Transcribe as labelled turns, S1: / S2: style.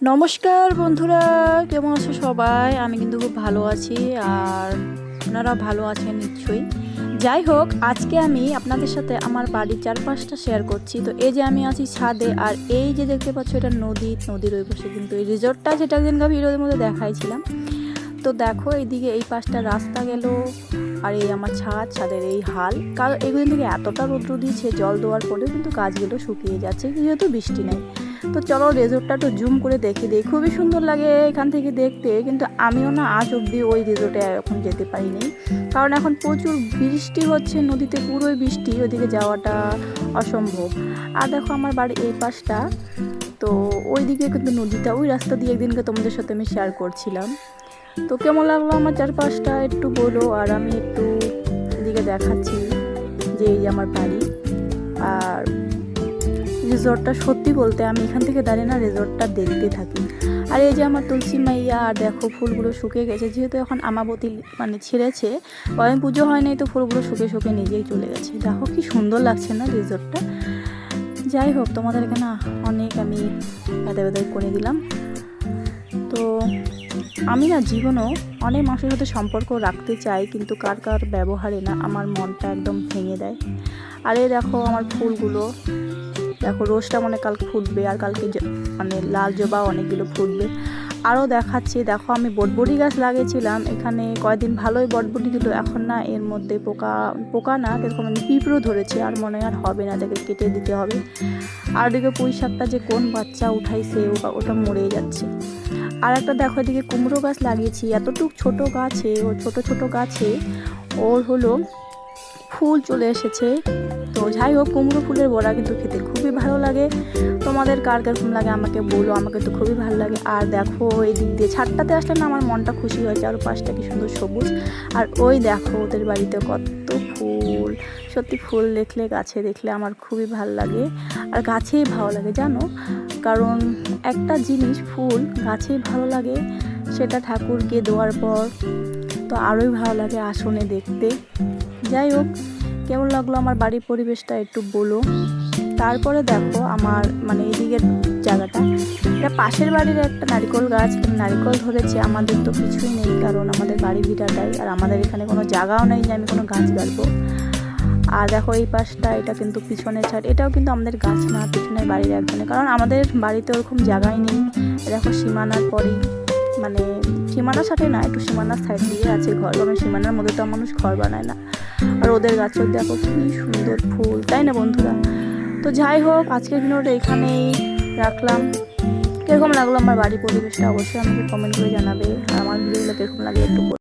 S1: নমস্কার বন্ধুরা, কেমন আছো সবাই? আমি কিন্তু খুব ভালো আছি, আর আপনারা ভালো আছেন নিশ্চয়ই। যাই হোক, আজকে আমি আপনাদের সাথে আমার বাড়ির চারপাশটা শেয়ার করছি। তো এই যে আমি আছি ছাদে, আর এই যে দেখতে পাচ্ছ এটা নদীর ওই পাশে কিন্তু এই রিসর্টটা, যেটা একদিনকার ভিডিওর মধ্যে দেখাইছিলাম। তো দেখো এইদিকে এই পাশটা রাস্তা গেল, আর এই আমার ছাদের এই হাল। কারণ এগুলো থেকে এতটা রৌদ্র দিয়েছে, জল দেওয়ার পরেও কিন্তু গাছগুলো শুকিয়ে যাচ্ছে, যেহেতু বৃষ্টি নেই। তো চলো রিসোর্টটা একটু জুম করে দেখে দিই। খুবই সুন্দর লাগে এখান থেকে দেখতে, কিন্তু আমিও না আজ অবধি ওই রিসোর্টে এখন যেতে পারিনি, কারণ এখন প্রচুর বৃষ্টি হচ্ছে, নদীতে পুরোই বৃষ্টি, ওইদিকে যাওয়াটা অসম্ভব। আর দেখো আমার বাড়ি এই পাশটা, তো ওইদিকে কিন্তু নদীটা, ওই রাস্তা দিয়ে একদিনকে তোমাদের সাথে আমি শেয়ার করছিলাম। তো কেমন লাগলো আমার চারপাশটা একটু বলো। আর আমি একটু এদিকে দেখাচ্ছি যে এই যে আমার বাড়ি আর রিসর্টটা। সত্যি বলতে আমি এখান থেকে দাঁড়িয়ে না রিসর্টটা দেখতে থাকি। আর এই যে আমার তুলসী মাইয়া, আর দেখো ফুলগুলো শুকিয়ে গেছে, যেহেতু এখন আমাবতী ছেড়েছে, কয়েক পুজো হয় নাই, তো ফুলগুলো শুকে নিজেই চলে গেছে। দেখো কি সুন্দর লাগছে না রিসর্টটা। যাই হোক, তোমাদের এখানে অনেক আমি বেদাই করে দিলাম। তো আমি না জীবনও অনেক মানুষের সাথে সম্পর্ক রাখতে চাই, কিন্তু কার কার ব্যবহারে না আমার মনটা একদম ভেঙে দেয়। আর এই দেখো আমার ফুলগুলো, দেখো রোজটা কালকে ফুটবে, আর কালকে লাল জবা অনেকগুলো ফুটবে। আরও দেখাচ্ছি, দেখো আমি বটবটি গাছ লাগিয়েছিলাম এখানে, কয়েকদিন ভালোই বটবটি দিল, এখন না এর মধ্যে পোকা না এরকম পিঁপড়ো ধরেছে, আর মনে হয় আর হবে না, তাকে কেটে দিতে হবে। আর ওদিকে পুঁই শাকটা যে কোন বাচ্চা উঠাইছে, ওটা মরেই যাচ্ছে। আর একটা দেখো এদিকে কুমড়ো গাছ লাগিয়েছি, এতটুক ছোট গাছে, ছোট গাছে ওর হলো ফুল চলে এসেছে। তো যাই হোক, কুমড়ো ফুলের বড়া কিন্তু খেতে খুবই ভালো লাগে। তোমাদের কার কিরকম লাগে আমাকে বলো, আমাকে তো খুবই ভালো লাগে। আর দেখো এই দিক দিয়ে ছাদটাতে আসলে না আমার মনটা খুশি হয়েছে, আর পাশটা কি সুন্দর সবুজ। আর ওই দেখো ওদের বাড়িতে কত ফুল, সত্যি ফুল দেখলে, গাছে দেখলে আমার খুবই ভালো লাগে। আর গাছেই ভালো লাগে জানো, কারণ একটা জিনিস ফুল গাছেই ভালো লাগে, সেটা ঠাকুরকে দেওয়ার পর তো আরোই ভালো লাগে আসনে দেখতে। যাই হোক, কেমন লাগলো আমার বাড়ির পরিবেশটা একটু বলো। তারপরে দেখো আমার এদিকের জায়গাটা, এটা পাশের বাড়ির একটা নারকেল গাছ, নারকেল ধরেছে। আমাদের তো কিছুই নেই, কারণ আমাদের বাড়ি ভিটাটাই, আর আমাদের এখানে কোনো জায়গাও নেই যে আমি কোনো গাছ গাড়বো। আর দেখো এই পাশটা, এটা কিন্তু পিছনের ছাদ, এটাও কিন্তু আমাদের গাছ না, পিছনের বাড়ির একজনের, কারণ আমাদের বাড়িতে ওরকম জায়গাই নেই। দেখো সীমানার পরেই, সীমানার সাথে না, একটু সীমানার সাইড দিয়ে আছে ঘর, কারণ সীমানার মধ্যে তো মানুষ ঘর বানায় না। আর ওদের গাছেও দেখো কি সুন্দর ফুল, তাই না বন্ধুরা? তো যাই হোক, আজকের ভিডিওটা এখানেই রাখলাম। কীরকম লাগলো আমার বাড়ির পরিবেশটা অবশ্যই আমাকে কমেন্ট করে জানাবে, আর আমার ভিডিওগুলো কীরকম লাগে একটু